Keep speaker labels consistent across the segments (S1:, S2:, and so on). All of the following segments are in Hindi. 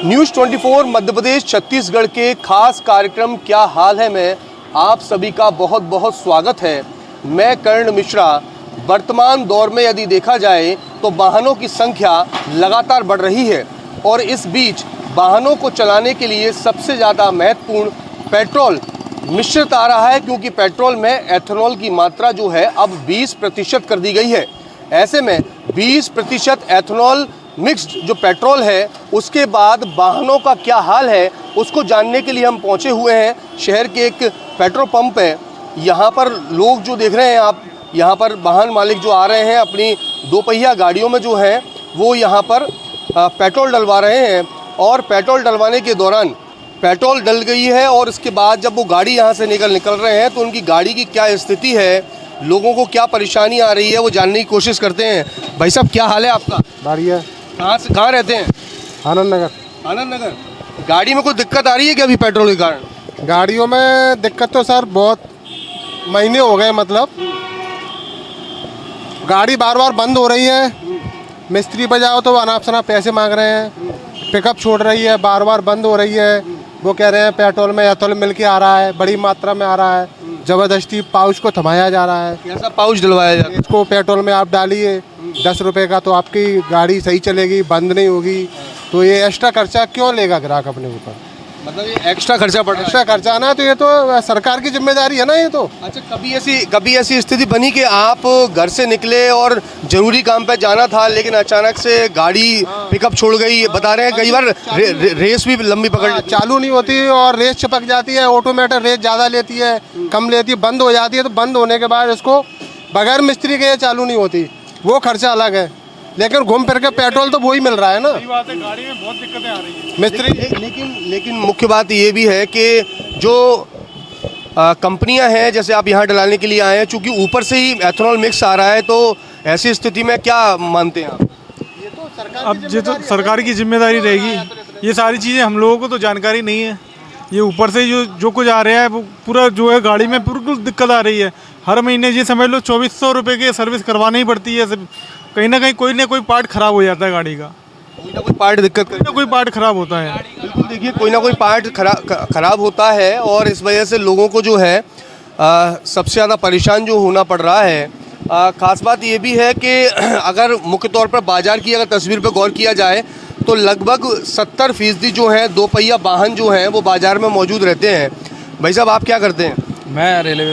S1: न्यूज़ 24 मध्य प्रदेश छत्तीसगढ़ के खास कार्यक्रम क्या हाल है में आप सभी का बहुत बहुत स्वागत है। मैं कर्ण मिश्रा। वर्तमान दौर में यदि देखा जाए तो वाहनों की संख्या लगातार बढ़ रही है और इस बीच वाहनों को चलाने के लिए सबसे ज़्यादा महत्वपूर्ण पेट्रोल मिश्रित आ रहा है, क्योंकि पेट्रोल में एथेनॉल की मात्रा जो है अब 20% कर दी गई है। ऐसे में 20% एथेनॉल मिक्स्ड जो पेट्रोल है उसके बाद वाहनों का क्या हाल है उसको जानने के लिए हम पहुंचे हुए हैं। शहर के एक पेट्रोल पंप है, यहाँ पर लोग जो देख रहे हैं आप, यहाँ पर वाहन मालिक जो आ रहे हैं अपनी दोपहिया गाड़ियों में जो है वो यहाँ पर पेट्रोल डलवा रहे हैं और पेट्रोल डलवाने के दौरान पेट्रोल डल गई है और इसके बाद जब वो गाड़ी यहाँ से निकल रहे हैं तो उनकी गाड़ी की क्या स्थिति है, लोगों को क्या परेशानी आ रही है, वो जानने की कोशिश करते हैं। भाई साहब क्या हाल है आपका?
S2: बढ़िया।
S1: कहाँ रहते हैं?
S2: आनंद नगर।
S1: आनंद नगर। गाड़ी में कोई दिक्कत आ रही है क्या अभी पेट्रोल के कारण?
S2: गाड़ियों में दिक्कत तो सर बहुत महीने हो गए, मतलब गाड़ी बार बार बंद हो रही है। मिस्त्री पे जाओ तो अनाप शनाप पैसे मांग रहे हैं, पिकअप छोड़ रही है, बार बार बंद हो रही है। वो कह रहे हैं पेट्रोल में एथेनॉल मिल के आ रहा है, बड़ी मात्रा में आ रहा है, ज़बरदस्ती पाउच को थमाया जा रहा है।
S1: कैसा पाउच डलवाया जाता है?
S2: इसको पेट्रोल में आप डालिए 10 रुपये का तो आपकी गाड़ी सही चलेगी, बंद नहीं होगी। तो ये एक्स्ट्रा खर्चा क्यों लेगा ग्राहक अपने ऊपर?
S1: मतलब ये एक्स्ट्रा खर्चा पड़ रहा है।
S2: एक्स्ट्रा खर्चा ना, तो ये तो सरकार की जिम्मेदारी है ना ये तो।
S1: अच्छा, कभी ऐसी स्थिति बनी कि आप घर से निकले और जरूरी काम पे जाना था लेकिन अचानक से गाड़ी पिकअप छोड़ गई? बता रहे हैं कई बार रेस भी लंबी पकड़
S2: चालू नहीं होती और रेस चिपक जाती है, ऑटोमेटिक रेस ज़्यादा लेती है, कम लेती है, बंद हो जाती है। तो बंद होने के बाद इसको बगैर मिस्त्री के चालू नहीं होती, वो खर्चा अलग है। लेकिन घूम फिर के पेट्रोल तो वही मिल रहा है ना।
S3: सही बात है, गाड़ी में बहुत दिक्कतें आ रही हैं
S2: मिस्त्री
S1: लेकिन मुख्य बात ये भी है कि जो कंपनियां हैं, जैसे आप यहाँ डलाने के लिए आए हैं, चूंकि ऊपर से ही एथेनॉल मिक्स आ रहा है, तो ऐसी स्थिति में क्या मानते हैं आप?
S3: अब ये तो सरकार की जिम्मेदारी रहेगी। ये सारी चीज़ें हम लोगों को तो जानकारी नहीं है। ये ऊपर से जो कुछ आ रहा है वो पूरा जो है गाड़ी में बिल्कुल दिक्कत आ रही है। हर महीने ये समझ लो 2400 रुपये की सर्विस करवानी ही पड़ती है। कहीं ना कहीं कोई ना कोई पार्ट खराब हो जाता है गाड़ी का,
S1: कोई ना कोई पार्ट
S3: कोई पार्ट खराब होता है।
S1: बिल्कुल, देखिए कोई ना कोई पार्ट खराब होता है और इस वजह से लोगों को जो है सबसे ज़्यादा परेशान जो होना पड़ रहा है। ख़ास बात ये भी है कि अगर मुख्य तौर पर बाज़ार की अगर तस्वीर पर गौर किया जाए तो लगभग 70% जो है दोपहिया वाहन जो हैं वो बाज़ार में मौजूद रहते हैं। भाई साहब आप क्या करते हैं?
S4: मैं रेलवे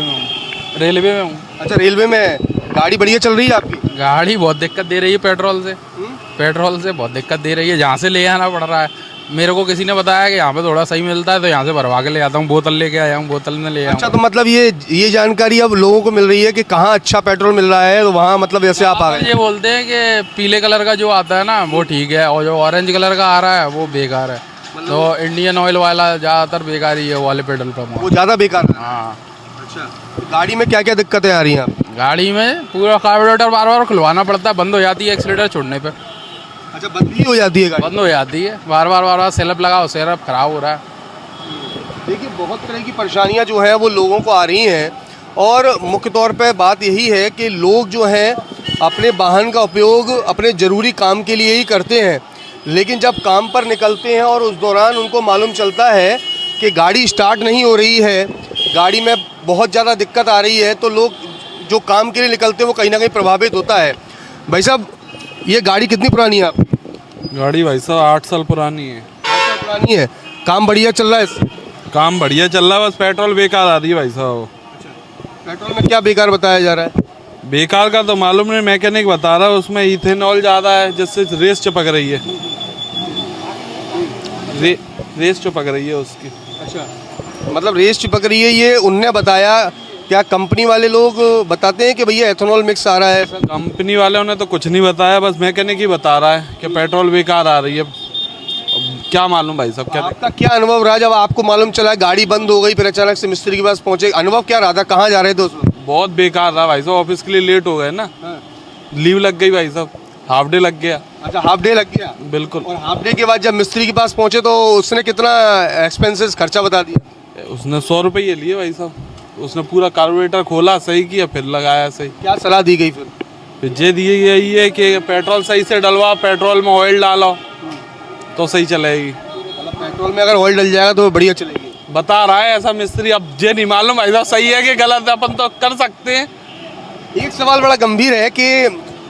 S4: में हूँ।
S1: अच्छा, रेलवे में। गाड़ी बढ़िया चल रही है आपकी?
S4: गाड़ी बहुत दिक्कत दे रही है पेट्रोल से बहुत दिक्कत दे रही है। जहाँ से ले आना पड़ रहा है। मेरे को किसी ने बताया कि यहाँ पे थोड़ा सही मिलता है तो यहाँ से भरवा के ले आता हूँ, बोतल लेके आया हूँ, बोतल में ले आया हूँ।
S1: अच्छा, तो मतलब ये जानकारी अब लोगों को मिल रही है कि कहाँ अच्छा पेट्रोल मिल रहा है, तो वहाँ मतलब जैसे आप आ गए।
S4: ये बोलते हैं कि पीले कलर का जो आता है ना वो ठीक है और जो ऑरेंज कलर का आ रहा है वो बेकार है। तो इंडियन ऑयल वाला ज़्यादातर बेकार ही है, वाले पेट्रोल पंप
S1: वो ज़्यादा बेकार है।
S4: हाँ।
S1: अच्छा, गाड़ी में क्या क्या दिक्कतें आ रही हैं?
S4: गाड़ी में पूरा कार्बोरेटर बार बार खुलवाना पड़ता है, बंद हो जाती है एक्सीलेटर छोड़ने पर।
S1: अच्छा, बंद ही हो जाती है गाड़ी?
S4: बंद हो जाती है, बार बार सेल्फ लगाओ, सेल्फ खराब हो रहा है।
S1: देखिए बहुत तरह की परेशानियां जो हैं वो लोगों को आ रही हैं और मुख्य तौर पे बात यही है कि लोग जो हैं अपने वाहन का उपयोग अपने ज़रूरी काम के लिए ही करते हैं, लेकिन जब काम पर निकलते हैं और उस दौरान उनको मालूम चलता है कि गाड़ी स्टार्ट नहीं हो रही है, गाड़ी में बहुत ज़्यादा दिक्कत आ रही है, तो लोग जो काम के लिए निकलते हैं वो कहीं ना कहीं प्रभावित होता है। भाई साहब ये गाड़ी कितनी पुरानी है आपकी?
S5: गाड़ी भाई साहब 8 साल पुरानी है।
S1: 8 साल पुरानी है। काम बढ़िया चल रहा है?
S5: काम बढ़िया चल रहा है, बस पेट्रोल बेकार आ रही है भाई साहब।
S1: पेट्रोल में क्या बेकार बताया जा रहा है?
S5: बेकार का तो मालूम नहीं, मैकेनिक बता रहा है उसमें इथेनॉल ज़्यादा है जिससे रेस चिपक रही है। रेस चिपक रही है उसकी।
S1: अच्छा, मतलब रेस चिपक रही है, ये उनने बताया? क्या कंपनी वाले लोग बताते हैं कि भैया एथेनॉल मिक्स आ रहा है?
S5: कंपनी वालों ने तो कुछ नहीं बताया, बस मैकेनिक ही बता रहा है कि पेट्रोल बेकार आ रही है। क्या मालूम भाई साहब? क्या
S1: आपका क्या अनुभव रहा जब आपको मालूम चला गाड़ी बंद हो गई, फिर अचानक से मिस्त्री के पास पहुंचे? अनुभव क्या रहा था? कहाँ जा रहे थे उसमें?
S5: बहुत बेकार रहा भाई साहब, ऑफिस के लिए लेट हो गए ना। लीव लग गई भाई साहब, हाफ डे लग गया।
S1: अच्छा, हाफ डे लग गया?
S5: बिल्कुल।
S1: और हाफ डे के बाद जब मिस्त्री के पास पहुंचे तो उसने कितना एक्सपेंसेस खर्चा बता दिया?
S5: उसने 100 रुपये लिए भाई साहब। उसने पूरा कार्बोरेटर खोला, सही किया, फिर लगाया सही।
S1: क्या सलाह दी गई फिर?
S5: ये दी यही है कि पेट्रोल सही से डलवा, पेट्रोल में ऑयल डालो तो सही चलेगी।
S1: पेट्रोल में अगर ऑयल डल जाएगा तो बढ़िया चलेगी।
S5: बता रहा है ऐसा मिस्त्री, अब ये नहीं मालूम भाई साहब सही है कि गलत है, अपन तो कर सकते हैं।
S1: एक सवाल बड़ा गंभीर है कि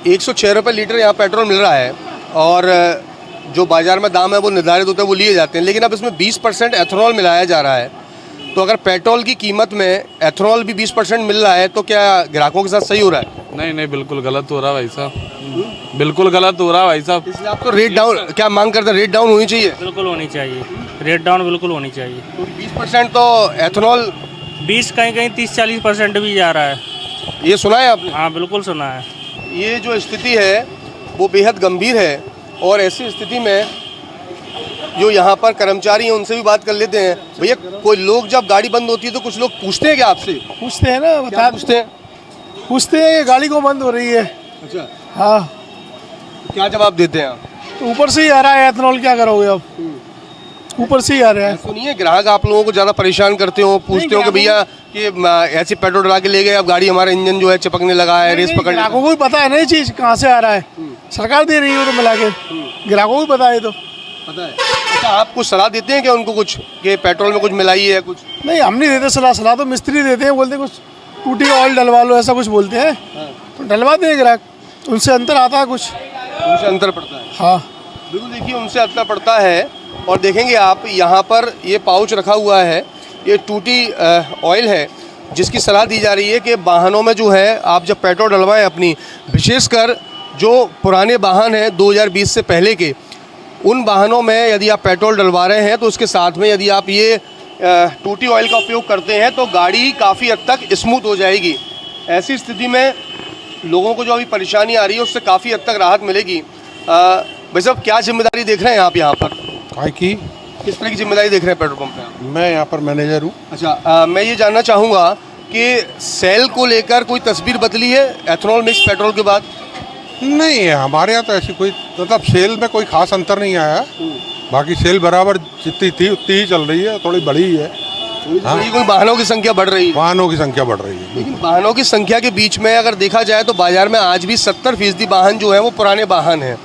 S1: 106 रुपये लीटर यहाँ पेट्रोल मिल रहा है और जो बाज़ार में दाम है वो निर्धारित होता है, वो लिए जाते हैं, लेकिन अब इसमें 20% एथेनॉल मिलाया जा रहा है। तो अगर पेट्रोल की कीमत में एथेनॉल भी 20% मिल रहा है तो क्या ग्राहकों के साथ सही हो रहा है?
S5: नहीं नहीं, बिल्कुल गलत हो रहा है भाई साहब, बिल्कुल गलत हो रहा है भाई साहब।
S1: इसलिए आप तो रेट डाउन क्या मांग करते हैं? रेट डाउन होनी चाहिए।
S6: बिल्कुल होनी चाहिए, रेट डाउन बिल्कुल होनी चाहिए।
S1: 20% तो एथेनॉल
S6: 20 कहीं कहीं 30-40% भी जा रहा है।
S1: ये सुना है आपने?
S6: हाँ बिल्कुल सुना है।
S1: ये जो स्थिति है वो बेहद गंभीर है और ऐसी स्थिति में जो यहाँ पर कर्मचारी हैं उनसे भी बात कर लेते हैं। भैया, कोई लोग जब गाड़ी बंद होती है तो कुछ लोग पूछते हैं क्या आपसे?
S7: पूछते हैं ना,
S1: क्या पूछते हैं?
S7: पूछते हैं कि गाड़ी को बंद हो रही है।
S1: अच्छा,
S7: हाँ,
S1: क्या जवाब देते हैं आप?
S7: तो ऊपर से ही आ रहा है एथेनॉल, क्या करोगे अब? ऊपर से ही आ रहा है।
S1: सुनिए, ग्राहक आप लोगों को ज़्यादा परेशान करते हो, पूछते हो कि भैया कि ऐसे पेट्रोल डला के ले गए, अब गाड़ी हमारा इंजन जो है चिपकने लगा है, रेस पकड़ने।
S7: ग्राहकों को भी पता है ना ये चीज़ कहाँ से आ रहा है, सरकार दे रही है वो तो मिला के, ग्राहकों को भी पता है। तो
S1: पता है। अच्छा, आप कुछ सलाह देते हैं क्या उनको कुछ कि पेट्रोल में कुछ मिलाइए या कुछ?
S7: नहीं, हम नहीं देते सलाह, सलाह तो मिस्त्री देते हैं, बोलते हैं कुछ टूटी का ऑयल डलवा लो, ऐसा कुछ बोलते हैं। तो डलवाते हैं ग्राहक, उनसे अंतर आता है कुछ,
S1: उनसे अंतर पड़ता है।
S7: हाँ
S1: बिल्कुल, देखिए उनसे अंतर पड़ता है। और देखेंगे आप यहाँ पर ये पाउच रखा हुआ है, ये टूटी ऑयल है, जिसकी सलाह दी जा रही है कि वाहनों में जो है आप जब पेट्रोल डलवाएं अपनी, विशेषकर जो पुराने वाहन हैं 2020 से पहले के, उन वाहनों में यदि आप पेट्रोल डलवा रहे हैं तो उसके साथ में यदि आप ये टूटी ऑयल का उपयोग करते हैं तो गाड़ी काफ़ी हद तक स्मूथ हो जाएगी। ऐसी स्थिति में लोगों को जो अभी परेशानी आ रही है उससे काफ़ी हद तक राहत मिलेगी। भाई साहब, क्या जिम्मेदारी देख रहे हैं आप यहाँ पर?
S2: काय की
S1: किस तरह की जिम्मेदारी देख रहे हैं पेट्रोल पंप पे?
S2: मैं यहाँ पर मैनेजर हूँ।
S1: अच्छा, मैं ये जानना चाहूँगा कि सेल को लेकर कोई तस्वीर बदली है एथेनॉल मिक्स पेट्रोल के बाद?
S2: नहीं है, हमारे यहाँ तो ऐसी कोई मतलब सेल में कोई खास अंतर नहीं आया। बाकी सेल बराबर जितनी थी उतनी ही चल रही है, थोड़ी बड़ी ही है।
S1: कोई वाहनों की संख्या बढ़ रही है?
S2: वाहनों की संख्या बढ़ रही है।
S1: लेकिन वाहनों की संख्या के बीच में अगर देखा जाए तो बाजार में आज भी 70% वाहन जो है वो पुराने वाहन हैं।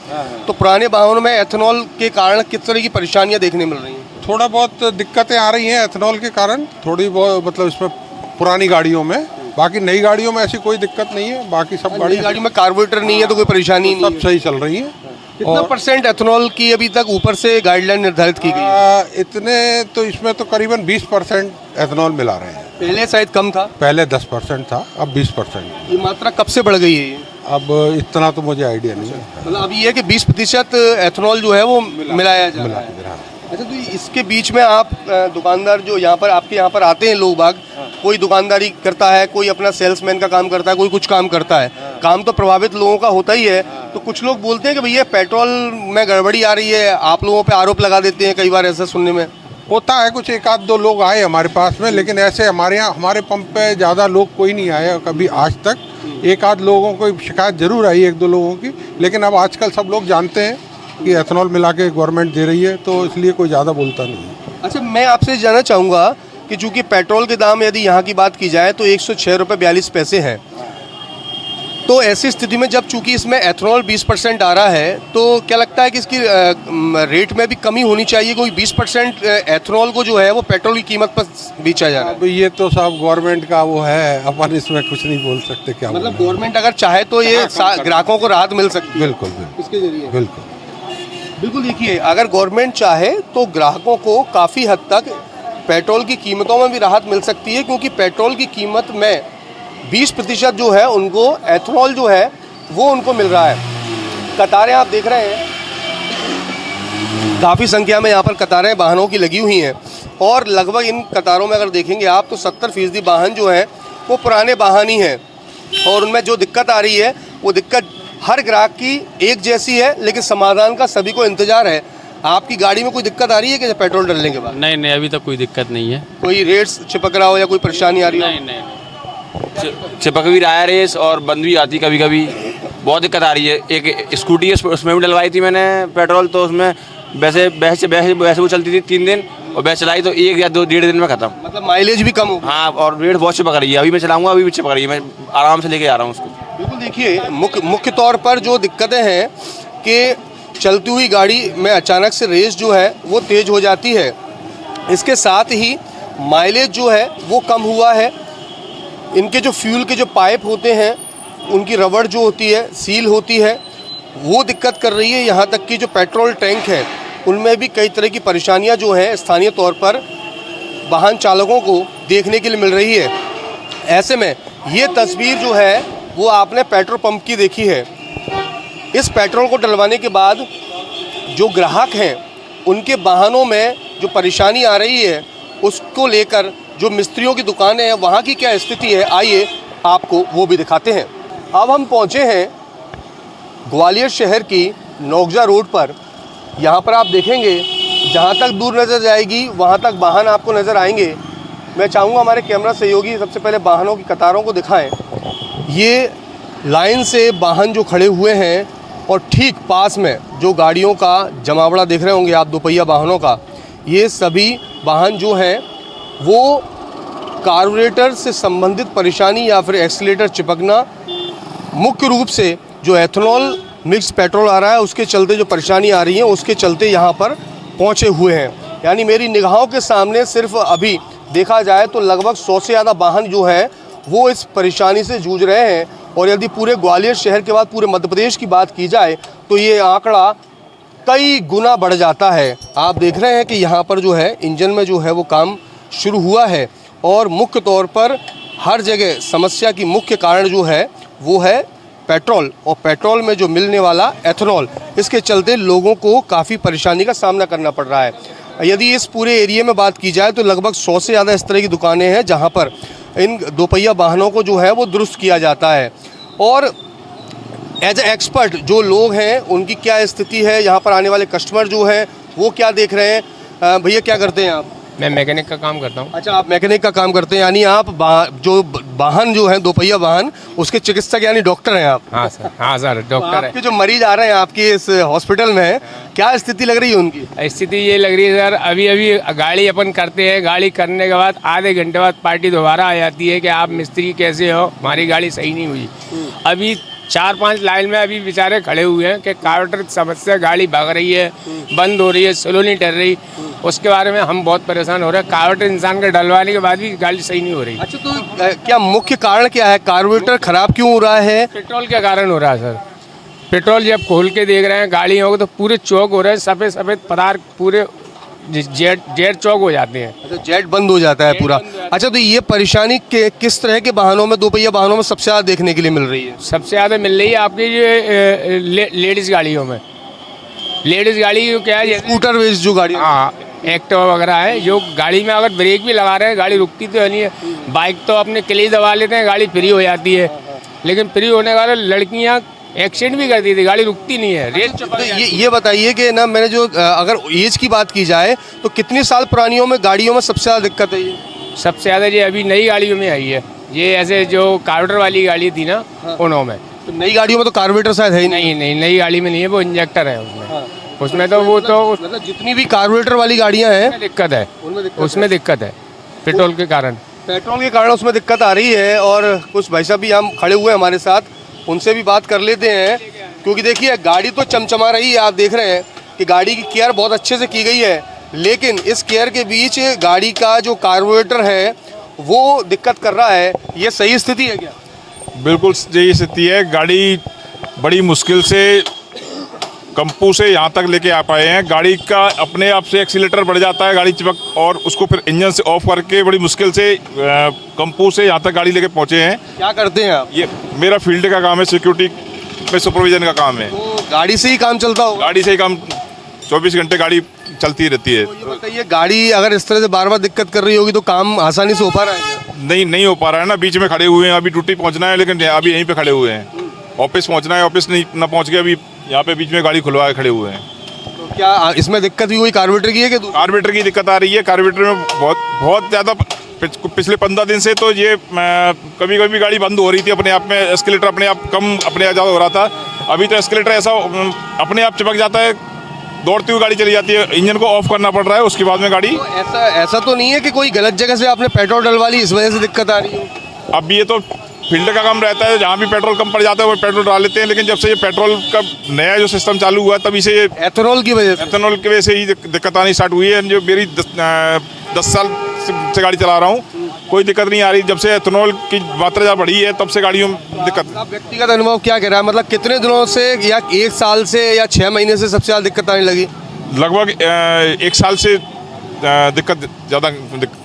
S1: तो पुराने वाहनों में एथेनॉल के कारण किस तरह की परेशानियां देखने मिल रही हैं?
S2: थोड़ा बहुत दिक्कतें आ रही हैं एथेनॉल के कारण, थोड़ी बहुत मतलब इसमें पुरानी गाड़ियों में। बाकी नई गाड़ियों में ऐसी कोई दिक्कत नहीं है। बाकी सब
S1: गाड़ी में कार्बोरेटर नहीं है तो कोई परेशानी नहीं
S2: सब सही चल रही है।
S1: कितना परसेंट एथेनॉल की अभी तक ऊपर से गाइडलाइन निर्धारित की गई है?
S2: इतने तो इसमें तो करीबन 20% एथेनॉल मिला रहे हैं।
S1: पहले शायद कम था,
S2: पहले 10% था, अब 20%।
S1: ये मात्रा कब से बढ़ गई है ये?
S2: अब इतना तो मुझे आइडिया नहीं है।
S1: मतलब अब ये है कि 20% एथेनॉल जो है वो मिलाया जा रहा है। अच्छा, तो इसके बीच में आप दुकानदार जो यहाँ पर आपके यहाँ पर आते हैं लोग बाग, कोई दुकानदारी करता है, कोई अपना सेल्समैन का काम करता है, कोई कुछ काम करता है, काम तो प्रभावित लोगों का होता ही है। तो कुछ लोग बोलते हैं कि भैया पेट्रोल में गड़बड़ी आ रही है, आप लोगों पे आरोप लगा देते हैं, कई बार ऐसा सुनने में
S2: होता है। कुछ एक आध दो लोग आए हमारे पास में, लेकिन ऐसे हमारे यहाँ हमारे पंप पे ज़्यादा लोग कोई नहीं आए कभी आज तक। एक आध लोगों को शिकायत जरूर आई, एक दो लोगों की, लेकिन अब आजकल सब लोग जानते हैं कि एथेनॉल मिला के गवर्नमेंट दे रही है, तो इसलिए कोई ज़्यादा बोलता नहीं है।
S1: अच्छा, मैं आपसे जानना चाहूँगा कि चूँकि पेट्रोल के दाम यदि यहाँ की बात की जाए तो 106 रुपये 42 पैसे हैं, तो ऐसी स्थिति में जब चूँकि इसमें एथेनॉल 20% आ रहा है तो क्या लगता है कि इसकी रेट में भी कमी होनी चाहिए? कोई 20% एथेनॉल को जो है वो पेट्रोल की कीमत पर बेचा जा रहा है।
S2: अब ये तो सब गवर्नमेंट का वो है, अपन इसमें कुछ नहीं बोल सकते। क्या
S1: मतलब गवर्नमेंट अगर चाहे तो ये ग्राहकों को राहत मिल सकती है?
S2: बिल्कुल बिल्कुल
S1: इसके जरिए
S2: बिल्कुल
S1: बिल्कुल। देखिए, अगर गवर्नमेंट चाहे तो ग्राहकों को काफ़ी हद तक पेट्रोल की कीमतों में भी राहत मिल सकती है, क्योंकि पेट्रोल की कीमत में 20% जो है उनको एथेनॉल जो है वो उनको मिल रहा है। कतारें आप देख रहे हैं, काफ़ी संख्या में यहाँ पर कतारें वाहनों की लगी हुई हैं और लगभग इन कतारों में अगर देखेंगे आप तो 70% वाहन जो हैं वो पुराने वाहन ही हैं और उनमें जो दिक्कत आ रही है वो दिक्कत हर ग्राहक की एक जैसी है, लेकिन समाधान का सभी को इंतजार है। आपकी गाड़ी में कोई दिक्कत आ रही है कि पेट्रोल डलने के बाद?
S8: नहीं नहीं, अभी तक कोई दिक्कत नहीं है।
S1: कोई रेट्स चिपक रहा हो या कोई परेशानी आ रही हो?
S8: नहीं नहीं, चिपक भी रहा है रेस और बंद भी आती कभी कभी, बहुत दिक्कत आ रही है। एक स्कूटी है उसमें भी डलवाई थी मैंने पेट्रोल, तो उसमें वैसे वो चलती थी 3 दिन और वैसे चलाई तो 1 या 2-1.5 दिन में ख़त्म।
S1: मतलब माइलेज भी कम हो?
S8: हाँ, और रेट बहुत चिपक रही है। अभी मैं चलाऊँगा, अभी भी चिपक रही है, मैं आराम से लेके आ रहा हूँ उसको।
S1: बिल्कुल। देखिए, मुख्य तौर पर जो दिक्कतें हैं कि चलती हुई गाड़ी में अचानक से रेस जो है वो तेज़ हो जाती है। इसके साथ ही माइलेज जो है वो कम हुआ है। इनके जो फ्यूल के जो पाइप होते हैं उनकी रबड़ जो होती है, सील होती है, वो दिक्कत कर रही है। यहाँ तक कि जो पेट्रोल टैंक है उनमें भी कई तरह की परेशानियाँ जो हैं स्थानीय तौर पर वाहन चालकों को देखने के लिए मिल रही है। ऐसे में ये तस्वीर जो है वो आपने पेट्रोल पंप की देखी है। इस पेट्रोल को डलवाने के बाद जो ग्राहक हैं उनके वाहनों में जो परेशानी आ रही है उसको लेकर जो मिस्त्रियों की दुकानें हैं वहाँ की क्या स्थिति है, आइए आपको वो भी दिखाते हैं। अब हम पहुँचे हैं ग्वालियर शहर की नौगजा रोड पर। यहाँ पर आप देखेंगे जहाँ तक दूर नज़र जाएगी वहाँ तक वाहन आपको नज़र आएंगे। मैं चाहूँगा हमारे कैमरा सहयोगी सबसे पहले वाहनों की कतारों को दिखाएं। ये लाइन से वाहन जो खड़े हुए हैं और ठीक पास में जो गाड़ियों का जमावड़ा देख रहे होंगे आप, दोपहिया वाहनों का, ये सभी वाहन जो हैं वो कार्बोरेटर से संबंधित परेशानी या फिर एक्सीलेटर चिपकना, मुख्य रूप से जो एथेनॉल मिक्स पेट्रोल आ रहा है उसके चलते जो परेशानी आ रही है उसके चलते यहाँ पर पहुँचे हुए हैं। यानी मेरी निगाहों के सामने सिर्फ अभी देखा जाए तो लगभग 100 से ज़्यादा वाहन जो हैं वो इस परेशानी से जूझ रहे हैं। और यदि पूरे ग्वालियर शहर के बाद पूरे मध्य प्रदेश की बात की जाए तो ये आंकड़ा कई गुना बढ़ जाता है। आप देख रहे हैं कि यहाँ पर जो है इंजन में जो है वो काम शुरू हुआ है और मुख्य तौर पर हर जगह समस्या की मुख्य कारण जो है वो है पेट्रोल, और पेट्रोल में जो मिलने वाला एथेनॉल, इसके चलते लोगों को काफ़ी परेशानी का सामना करना पड़ रहा है। यदि इस पूरे एरिया में बात की जाए तो लगभग 100 से ज़्यादा इस तरह की दुकानें हैं जहाँ पर इन दोपहिया वाहनों को जो है वो दुरुस्त किया जाता है। और एज ए एक्सपर्ट जो लोग हैं उनकी क्या स्थिति है, यहाँ पर आने वाले कस्टमर जो हैं वो क्या देख रहे हैं। भैया क्या करते हैं आप?
S9: मैं मैकेनिक का काम करता हूँ।
S1: अच्छा, आप मैकेनिक का काम करते हैं, यानी आप जो वाहन जो है दोपहिया वाहन उसके चिकित्सक यानी डॉक्टर हैं आप?
S9: हाँ सर डॉक्टर है।
S1: आपके जो मरीज आ रहे हैं आपके इस हॉस्पिटल में, क्या स्थिति लग रही है उनकी?
S9: स्थिति ये लग रही है सर, अभी अभी गाड़ी अपन करते हैं, गाड़ी करने के बाद आधे घंटे बाद पार्टी दोबारा आ जाती है कि आप मिस्त्री कैसे हो, हमारी गाड़ी सही नहीं हुई। अभी 4-5 लाइन में अभी बेचारे खड़े हुए हैं कि कार्बोरेटर की समस्या, गाड़ी भाग रही है, बंद हो रही है, स्लो नहीं टल रही। उसके बारे में हम बहुत परेशान हो रहे हैं। कार्बोरेटर इंसान के डलवाने के बाद भी गाड़ी सही नहीं हो रही।
S1: अच्छा, तो क्या मुख्य कारण क्या है? कार्बोरेटर खराब क्यों हो रहा है?
S9: पेट्रोल के कारण हो रहा है सर। पेट्रोल जब खोल के देख रहे हैं गाड़ियों को तो पूरे चौक हो रहे हैं, सफ़ेद सफ़ेद पदार्थ पूरे जेट चौक हो जाते हैं।
S1: अच्छा, जेट बंद हो जाता है पूरा। अच्छा, तो ये परेशानी किस तरह के वाहनों में, दोपहिया वाहनों में सबसे ज़्यादा देखने के लिए मिल रही है?
S9: सबसे ज़्यादा मिल रही है आपकी ये लेडीज़ गाड़ियों में। लेडीज़ गाड़ी क्या है,
S1: स्कूटर वेज जो गाड़ी,
S9: हाँ एक्टिवा वगैरह है, जो गाड़ी में अगर ब्रेक भी लगा रहे हैं गाड़ी रुकती तो नहीं है। बाइक तो अपने क्ली दबा लेते हैं, गाड़ी फ्री हो जाती है, लेकिन फ्री होने वाले लड़कियाँ एक्सीडेंट भी करती थी, गाड़ी रुकती नहीं है। रेल
S1: तो ये बताइए कि ना, मैंने जो अगर एज की बात की जाए तो कितने साल पुरानियों में गाड़ियों में सबसे ज़्यादा दिक्कत है? ये
S9: सबसे ज़्यादा ये अभी नई गाड़ियों में आई है। ये ऐसे जो कार्बोरेटर वाली गाड़ी थी ना, उन्हों में।
S1: तो नई गाड़ियों में तो कार्बोरेटर शायद है ही नहीं।
S9: नहीं, नई गाड़ी में नहीं है, वो इंजेक्टर है उसमें। उसमें तो वो तो
S1: मतलब जितनी भी कार्बोरेटर वाली गाड़ियाँ हैं
S9: दिक्कत है, उसमें दिक्कत है पेट्रोल के कारण।
S1: पेट्रोल के कारण उसमें दिक्कत आ रही है। और कुछ भाई साहब भी हम खड़े हुए हैं हमारे साथ, उनसे भी बात कर लेते हैं। क्योंकि देखिए गाड़ी तो चमचमा रही है, आप देख रहे हैं कि गाड़ी की केयर बहुत अच्छे से की गई है, लेकिन इस केयर के बीच गाड़ी का जो कार्बोरेटर है वो दिक्कत कर रहा है। ये सही स्थिति है क्या?
S10: बिल्कुल यही स्थिति है। गाड़ी बड़ी मुश्किल से कंपू से यहाँ तक लेके आ पाए हैं। गाड़ी का अपने आप से एक्सीलेटर बढ़ जाता है, गाड़ी चिपक, और उसको फिर इंजन से ऑफ करके बड़ी मुश्किल से कंपू से यहाँ तक गाड़ी लेके पहुँचे हैं।
S1: क्या करते हैं आप?
S10: ये मेरा फील्ड का काम है, सिक्योरिटी पे सुपरविजन का काम है।
S1: तो गाड़ी से ही काम चलता होगा?
S10: गाड़ी से ही काम, 24 घंटे गाड़ी चलती रहती है।
S1: तो ये बताइए, गाड़ी अगर इस तरह से बार बार दिक्कत कर रही होगी तो काम आसानी से हो पा रहा है क्या?
S10: नहीं हो पा रहा है ना, बीच में खड़े हुए हैं। अभी ड्यूटी पहुँचना है लेकिन अभी यहीं पे खड़े हुए हैं। ऑफिस पहुँचना है, ऑफिस नहीं ना पहुँच के अभी यहाँ पे बीच में गाड़ी खुलवा के खड़े हुए हैं।
S1: तो क्या इसमें दिक्कत भी हुई कार्बोरेटर की है कि?
S10: कार्बोरेटर की दिक्कत आ रही है। कार्बोरेटर में बहुत ज़्यादा पिछले 15 दिन से तो ये कभी कभी गाड़ी बंद हो रही थी अपने आप में, एस्केलेटर अपने आप कम अपने आप ज़्यादा हो रहा था। अभी तो एस्केलेटर ऐसा अपने आप चिपक जाता है, दौड़ती हुई गाड़ी चली जाती है, इंजन को ऑफ करना पड़ रहा है उसके बाद में गाड़ी।
S1: तो ऐसा तो नहीं है कि कोई गलत जगह से आपने पेट्रोल डलवा ली इस वजह से दिक्कत आ रही है?
S10: अब ये तो फील्ड का कम रहता है, जहाँ भी पेट्रोल कम पड़ जाता है वो पेट्रोल डाल लेते हैं। लेकिन जब से ये पेट्रोल का नया जो सिस्टम चालू हुआ तभी से
S1: एथेनॉल की वजह से
S10: एथेनॉल की वजह से ही दिक्कत आनी स्टार्ट हुई है। जो मेरी 10 साल से गाड़ी चला रहा हूँ, कोई दिक्कत नहीं आ रही। जब से एथेनॉल की मात्रा ज़्यादा बढ़ी है तब से गाड़ियों में दिक्कत।
S1: आप व्यक्तिगत अनुभव क्या कह रहा है, मतलब कितने दिनों से या 1 साल से या 6 महीने से सबसे ज़्यादा दिक्कत आने लगी?
S10: लगभग 1 साल से दिक्कत ज़्यादा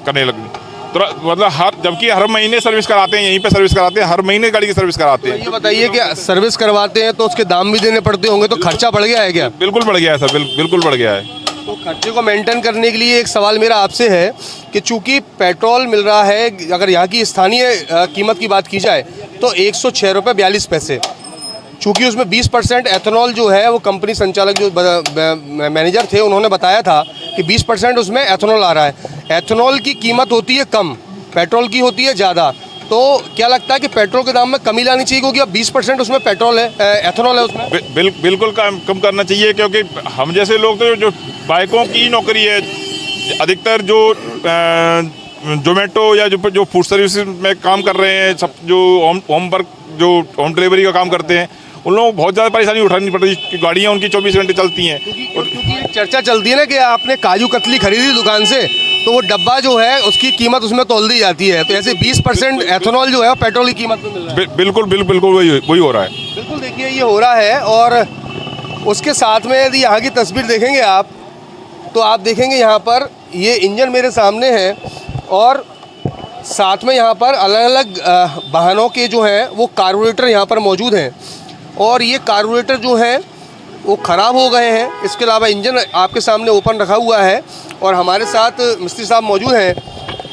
S10: करने लगी। तो मतलब जबकि हर महीने सर्विस कराते हैं, यहीं पे सर्विस कराते हैं, हर महीने गाड़ी की सर्विस कराते हैं।
S1: ये बताइए कि सर्विस करवाते हैं तो उसके दाम भी देने पड़ते होंगे, तो खर्चा बढ़ गया है क्या?
S10: बिल्कुल बढ़ गया है सर, बिल्कुल बढ़ गया है।
S1: तो खर्चे को मेंटेन करने के लिए एक सवाल मेरा आपसे है कि चूंकि पेट्रोल मिल रहा है, अगर यहाँ की स्थानीय कीमत की बात की जाए तो 106 रुपये 42 पैसे, चूँकि उसमें 20% एथेनॉल जो है वो कंपनी संचालक जो मैनेजर थे उन्होंने बताया था कि 20% उसमें एथेनॉल आ रहा है। एथेनॉल की कीमत होती है कम, पेट्रोल की होती है ज़्यादा, तो क्या लगता है कि पेट्रोल के दाम में कमी लानी चाहिए क्योंकि अब 20% उसमें पेट्रोल है, एथेनॉल है उसमें?
S10: बिल्कुल कम करना चाहिए, क्योंकि हम जैसे लोग तो जो बाइकों की नौकरी है, अधिकतर जो जोमेटो या जो फूड सर्विस में काम कर रहे हैं, सब जो होम वर्क जो होम डिलीवरी का काम करते हैं, उन लोगों को बहुत ज़्यादा परेशानी उठानी पड़ती है। गाड़ियाँ उनकी 24 घंटे चलती हैं।
S1: क्योंकि चर्चा चलती है ना कि आपने काजू कतली खरीदी दुकान से तो वो डब्बा जो है उसकी कीमत उसमें तोल दी जाती है, तो ऐसे 20% एथेनॉल जो है वो पेट्रोल की कीमत में मिल रहा है।
S10: बिल्कुल वही हो रहा है।
S1: बिल्कुल देखिए ये हो रहा है। और उसके साथ में यदि यहाँ की तस्वीर देखेंगे आप तो आप देखेंगे यहाँ पर ये इंजन मेरे सामने है और साथ में यहाँ पर अलग अलग वाहनों के जो हैं वो कार्बोरेटर यहाँ पर मौजूद हैं और ये कार्बोरेटर जो हैं वो ख़राब हो गए हैं। इसके अलावा इंजन आपके सामने ओपन रखा हुआ है और हमारे साथ मिस्त्री साहब मौजूद हैं।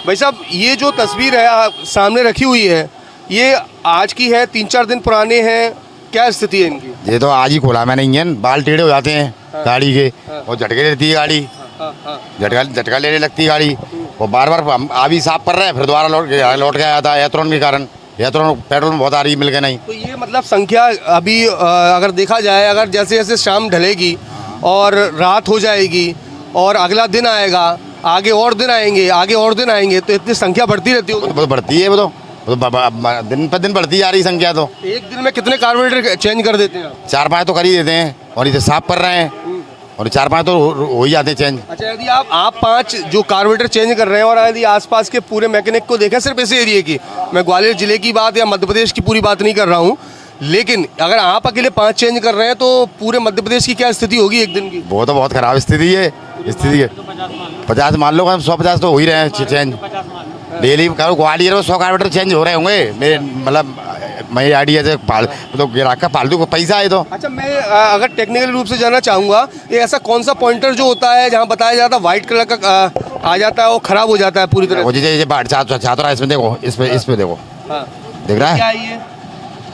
S1: भाई साहब, ये जो तस्वीर है आप सामने रखी हुई है ये आज की है, 3-4 दिन पुराने हैं, क्या स्थिति है इनकी?
S11: ये तो आज ही खोला मैंने इंजन, बाल टेढ़े हो जाते हैं गाड़ी के और झटके लेती है गाड़ी, झटका लेने लगती है गाड़ी और बार बार अभी साफ कर रहे हैं, फिर दोबारा लौट के आया था एथेनॉल के कारण। एथेनॉल पेट्रोल में बहुत आ रही है, मिल के नहीं।
S1: तो ये मतलब संख्या अभी अगर देखा जाए, अगर जैसे जैसे शाम ढलेगी और रात हो जाएगी और अगला दिन आएगा, आगे और दिन आएंगे, आगे और दिन आएंगे, तो इतनी संख्या बढ़ती रहती होगी।
S11: वो तो बढ़ती है, वो तो दिन पर दिन बढ़ती जा रही संख्या। तो
S1: एक दिन में कितने कार्बोरेटर चेंज कर देते हैं आप?
S11: 4-5 तो कर ही देते हैं और इसे साफ कर रहे हैं और 4-5 तो हो ही जाते हैं चेंज।
S1: अच्छा, यदि आप 5 जो कार्बोरेटर चेंज कर रहे हैं और यदि आसपास के पूरे मैकेनिक को देखें, सिर्फ इसी एरिया की, मैं ग्वालियर जिले की बात या मध्य प्रदेश की पूरी बात नहीं कर रहा हूँ, लेकिन अगर आप अकेले 5 चेंज कर रहे हैं तो पूरे मध्य प्रदेश की क्या स्थिति होगी एक दिन की?
S11: वो तो बहुत खराब स्थिति है। 50 मान लो, 150 तो हो ही रहे हैं चेंज डेली। ग्वालियर में 100 कार्बोरेटर चेंज हो रहे होंगे मेरे, मतलब मेरी आइडिया से तो ग्राहक का फालतू को पैसा है। तो
S1: अच्छा, मैं अगर टेक्निकल रूप से जानना चाहूँगा, ये ऐसा कौन सा पॉइंटर जो होता है जहाँ बताया जाता है व्हाइट कलर का आ जाता है वो खराब हो जाता है पूरी तरह?
S11: छात्र इसमें देखो, इसमें देखो, दिख रहा
S1: क्या
S11: है?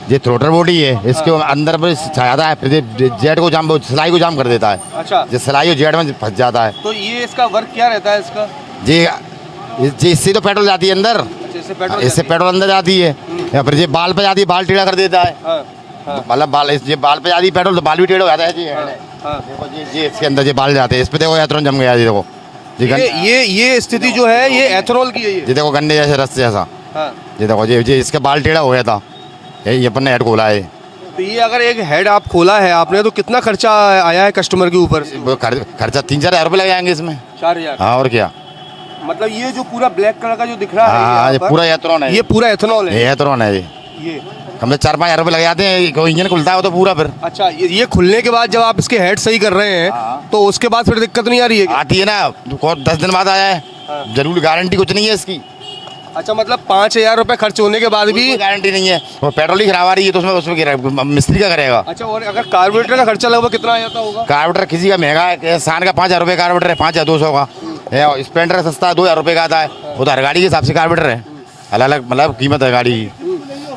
S11: ये थ्रोटल बॉडी है, इसके अंदर में जाता है, फिर जेट को जाम, सिलाई को जाम कर देता है।
S1: अच्छा,
S11: जो सिलाई और जेट में फंस जाता है।
S1: तो ये इसका वर्क क्या रहता है इसका?
S11: जी इससे तो पेट्रोल जाती है अंदर, इससे पेट्रोल अंदर जाती है, या फिर ये बाल पे जाती है, बाल टेढ़ा कर देता है। मतलब बाल, ये बाल पे जाती है पेट्रोल तो बाल भी टेढ़ा हो जाता है जी। देखो जी इसके अंदर ये बाल जाते हैं, इस पे देखो एथेनॉल जम गया जी। देखो
S1: ये स्थिति जो है ये एथेनॉल की है।
S11: ये देखो गन्ने जैसे रस जैसा, ये देखो जी इसके बाल टेढ़ा हो गया था, ये अपन ने हेड खोला है।
S1: तो ये अगर एक हेड आप खोला है आपने तो कितना खर्चा आया है कस्टमर के ऊपर?
S11: खर्चा 3-4 हज़ार रुपये लग जाएंगे इसमें।
S1: 4,000?
S11: हाँ, और क्या।
S1: मतलब ये जो पूरा ब्लैक कलर का जो दिख रहा है,
S11: हाँ, ये पूरा एथेनॉल है।
S1: ये पूरा एथेनॉल है।
S11: ये एथेनॉल है। ये कम से 4-5 हज़ार रुपये लग जाते हैं, कोई इंजन खुलता है तो पूरा। फिर
S1: अच्छा, ये खुलने के बाद जब आप इसके हेड सही कर रहे हैं तो उसके बाद फिर दिक्कत नहीं आ रही है?
S11: आती है ना, 10 दिन बाद आया है, जरूर गारंटी कुछ नहीं है इसकी।
S1: अच्छा, मतलब 5,000 रुपये खर्च होने के बाद भी
S11: गारंटी नहीं है, वो पेट्रोल ही खराब आ रही है तो उसमें मिस्त्री का करेगा।
S1: अच्छा, और अगर कार्बोरेटर का खर्चा लगभग कितना आ जाता होगा?
S11: कार्बोरेटर किसी का महंगा है, सान का 5,000 रुपये कार्बोरेटर है, 5,200 का। स्प्लेंडर सस्ता है, 2,000 रुपये का आता है। वो तो हर गाड़ी के हिसाब से कार्बोरेटर है, अलग अलग मतलब कीमत है गाड़ी की,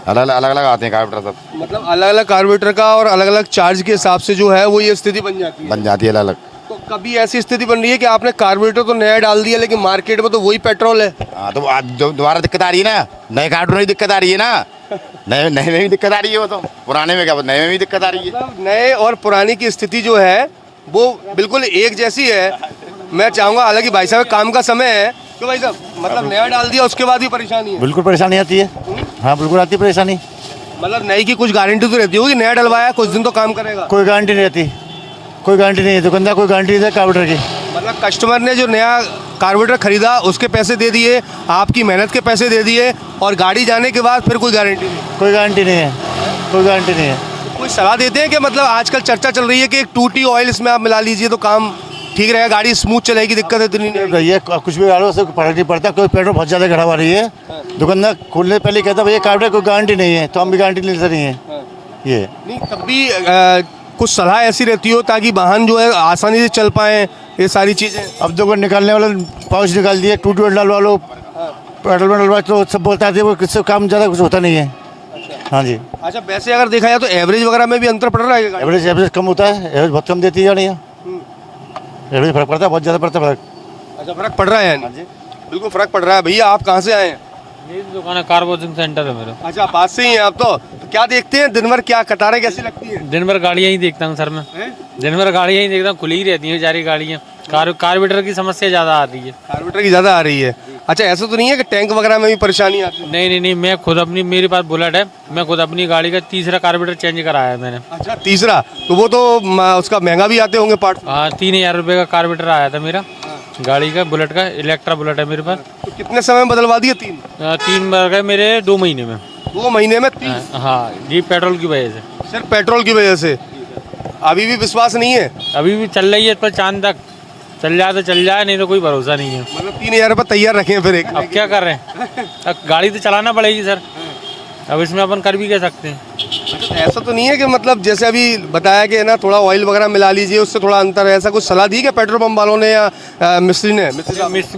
S11: अलग अलग आते हैं कार्बोरेटर सब।
S1: मतलब अलग अलग कार्बोरेटर का और अलग अलग चार्ज के हिसाब से जो है वो ये स्थिति बन जाती है
S11: अलग अलग।
S1: तो कभी ऐसी स्थिति बन रही है कि आपने कार्बोरेटर तो नया डाल दिया लेकिन मार्केट में तो वही पेट्रोल है?
S11: हाँ, तो दोबारा दिक्कत आ रही है ना, नए कार्बोरेटर में दिक्कत आ रही है ना, नए में भी दिक्कत आ रही है। वो तो पुराने में क्या, नए में भी दिक्कत आ रही है।
S1: नए और पुरानी की स्थिति जो है वो बिल्कुल एक जैसी है। मैं चाहूँगा, हालांकि भाई साहब काम का समय है, तो भाई साहब मतलब नया डाल दिया उसके बाद भी परेशानी है?
S11: बिल्कुल परेशानी आती है। हाँ बिल्कुल आती परेशानी।
S1: मतलब नई की कुछ गारंटी तो रहती होगी, नया डलवाया कुछ दिन तो काम करेगा।
S11: कोई गारंटी नहीं रहती, कोई गारंटी नहीं है, दुकानदार कोई गारंटी नहीं देता कार्बोरेटर की।
S1: मतलब कस्टमर ने जो नया कार्बोरेटर खरीदा उसके पैसे दे दिए, आपकी मेहनत के पैसे दे दिए, और गाड़ी जाने के बाद फिर कोई गारंटी नहीं।
S11: कोई गारंटी नहीं है, कोई गारंटी नहीं है।
S1: कोई सलाह देते हैं कि मतलब आजकल चर्चा चल रही है कि एक 2T ऑयल इसमें आप मिला लीजिए तो काम ठीक रहेगा, गाड़ी स्मूथ चलेगी, दिक्कत इतनी नहीं।
S11: भैया कुछ भी गाड़ियों से फर्क नहीं पड़ता, कोई पेट्रोल बहुत ज़्यादा घड़ा हुआ रही है, दुकानदार खोलने पहले कहता भैया कार्बोरेटर कोई गारंटी नहीं है, तो हम भी गारंटी नहीं रही है ये।
S1: नहीं तब भी कुछ सलाह ऐसी रहती हो ताकि वाहन जो है आसानी से चल पाए, ये सारी चीज़ें।
S11: अब देखो निकालने वाला पाउच निकाल दिए, 2T डलवा लो, पेट्रोल में डलवा, तो सब बोलता है वो किससे काम ज़्यादा कुछ होता नहीं है। हाँ जी।
S1: अच्छा वैसे अगर देखा जाए तो एवरेज वगैरह में भी अंतर पड़ रहा है?
S11: एवरेज कम होता है, एवरेज बहुत कम देती है गाड़ियाँ, एवरेज फर्क पड़ता है, बहुत ज़्यादा पड़ता है फर्क।
S1: अच्छा फर्क पड़ रहा है यानी? बिल्कुल फर्क पड़ रहा है। भैया आप कहाँ से आए हैं?
S6: मेरी दुकान है, कार वॉशिंग सेंटर है मेरा।
S1: अच्छा पास से ही हैं आप तो क्या देखते हैं दिन भर, क्या कतारें कैसी लगती हैं?
S6: दिन भर गाड़ियाँ ही देखता हूँ सर मैं, दिन भर गाड़ियाँ ही देखता हूँ, खुली ही रहती हैं बेचारी गाड़ियाँ। कार्बोरेटर की समस्या ज़्यादा आ रही है।
S1: कार्बोरेटर की ज़्यादा आ रही है? अच्छा ऐसा तो नहीं है कि टैंक वगैरह में भी परेशानी आती है?
S6: नहीं, मैं खुद अपनी, मेरे पास बुलेट है, मैं खुद अपनी गाड़ी का तीसरा कार्बोरेटर चेंज कराया है मैंने।
S1: अच्छा तीसरा, तो वो तो उसका महंगा भी आते होंगे पार्ट?
S6: हाँ 3000 रुपये का कार्बोरेटर आया था मेरा गाड़ी का, बुलेट का, इलेक्ट्रा बुलेट है मेरे पास।
S1: तो कितने समय में बदलवा दिए?
S6: 3 बार गए मेरे 2 महीने में।
S1: 2 महीने में 3?
S6: हाँ जी, पेट्रोल की वजह से।
S1: सिर्फ पेट्रोल की वजह से? अभी भी विश्वास नहीं है?
S6: अभी भी चल रही है, पर चांद तक चल जाए तो चल जाए, नहीं तो कोई भरोसा नहीं है।
S1: मतलब 3000 रुपये तैयार रखे हैं फिर एक?
S6: अब क्या कर रहे हैं, अब गाड़ी तो चलाना पड़ेगी सर, अब इसमें अपन कर भी क्या सकते हैं।
S1: तो ऐसा तो नहीं है कि मतलब जैसे अभी बताया कि ना थोड़ा ऑयल वगैरह मिला लीजिए, उससे थोड़ा अंतर है, ऐसा कुछ सलाह दी क्या पेट्रोल पंप वालों ने या मिस्त्री ने?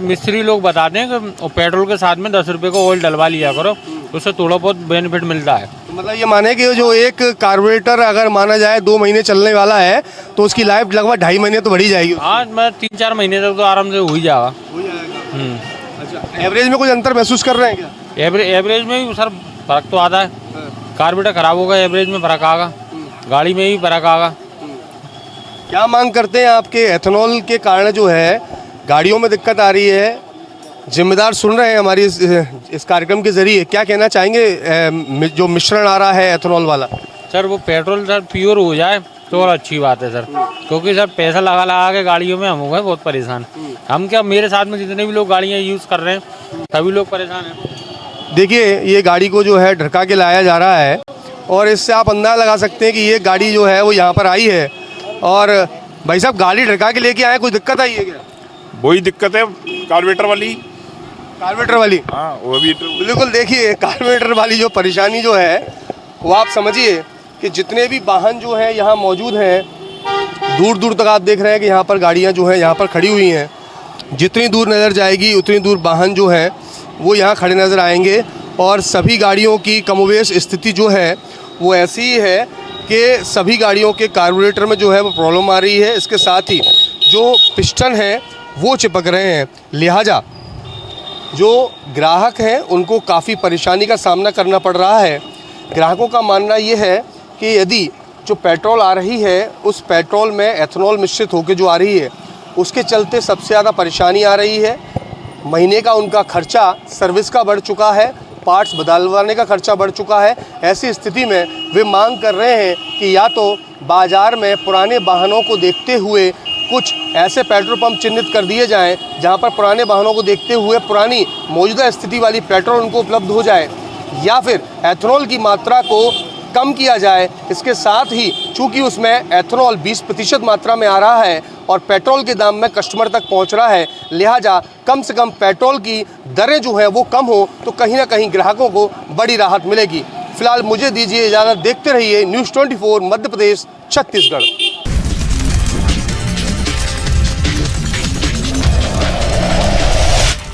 S6: मिस्त्री लोग बताते हैं कि पेट्रोल के साथ में 10 रुपये को ऑयल डलवा लिया करो, उससे थोड़ा बहुत बेनिफिट मिलता है।
S1: तो मतलब ये माने कि जो एक कार्बोरेटर अगर माना जाए 2 महीने चलने वाला है तो उसकी लाइफ लगभग 2.5 महीने तो बढ़ी जाएगी।
S6: हाँ मैं 3-4 महीने तक तो आराम से हो ही जाएगा।
S1: अच्छा एवरेज में कुछ अंतर महसूस कर रहे हैं क्या?
S6: एवरेज में भी सर फर्क तो आता है, कार्बोरेटर खराब होगा एवरेज में फर्क आएगा, गाड़ी में भी फर्क आएगा।
S1: क्या मांग करते हैं आपके? एथेनॉल के कारण जो है गाड़ियों में दिक्कत आ रही है, जिम्मेदार सुन रहे हैं हमारी इस कार्यक्रम के जरिए, क्या कहना चाहेंगे जो मिश्रण आ रहा है एथेनॉल वाला?
S6: सर वो पेट्रोल सर प्योर हो जाए तो और अच्छी बात है सर, क्योंकि सर पैसा लगा लगा के गाड़ियों में हम हो गए बहुत परेशान। हम क्या, मेरे साथ में जितने भी लोग गाड़ियाँ यूज़ कर रहे हैं सभी लोग परेशान हैं।
S1: देखिए ये गाड़ी को जो है ढका के लाया जा रहा है, और इससे आप अंदाज़ा लगा सकते हैं कि ये गाड़ी जो है वो यहाँ पर आई है। और भाई साहब गाड़ी ढका के लेके आए, कोई दिक्कत आई है क्या?
S10: वही दिक्कत है कार्बोरेटर वाली।
S1: कार्बोरेटर वाली?
S10: हाँ वो भी
S1: बिल्कुल। देखिए कार्बोरेटर वाली जो परेशानी जो है वो आप समझिए कि जितने भी वाहन जो हैं यहाँ मौजूद हैं, दूर दूर तक आप देख रहे हैं कि यहाँ पर गाड़ियाँ जो हैं यहाँ पर खड़ी हुई हैं। जितनी दूर नज़र जाएगी उतनी दूर वाहन जो हैं वो यहाँ खड़े नज़र आएंगे, और सभी गाड़ियों की कमोवेश स्थिति जो है वो ऐसी ही है कि सभी गाड़ियों के कार्बोरेटर में जो है वो प्रॉब्लम आ रही है। इसके साथ ही जो पिस्टन हैं वो चिपक रहे हैं, लिहाजा जो ग्राहक हैं उनको काफ़ी परेशानी का सामना करना पड़ रहा है। ग्राहकों का मानना ये है कि यदि जो पेट्रोल आ रही है उस पेट्रोल में एथेनॉल मिश्रित होकर जो आ रही है उसके चलते सबसे ज़्यादा परेशानी आ रही है। महीने का उनका खर्चा सर्विस का बढ़ चुका है, पार्ट्स बदलवाने का खर्चा बढ़ चुका है। ऐसी स्थिति में वे मांग कर रहे हैं कि या तो बाज़ार में पुराने वाहनों को देखते हुए कुछ ऐसे पेट्रोल पंप चिन्हित कर दिए जाएं जहां पर पुराने वाहनों को देखते हुए पुरानी मौजूदा स्थिति वाली पेट्रोल उनको उपलब्ध हो जाए, या फिर एथेनॉल की मात्रा को कम किया जाए। इसके साथ ही चूंकि उसमें एथेनॉल 20% मात्रा में आ रहा है और पेट्रोल के दाम में कस्टमर तक पहुंच रहा है, लिहाजा कम से कम पेट्रोल की दरें जो हैं वो कम हो तो कहीं ना कहीं ग्राहकों को बड़ी राहत मिलेगी। फिलहाल मुझे दीजिए इजाज़त, देखते रहिए न्यूज़ 24 मध्य प्रदेश छत्तीसगढ़।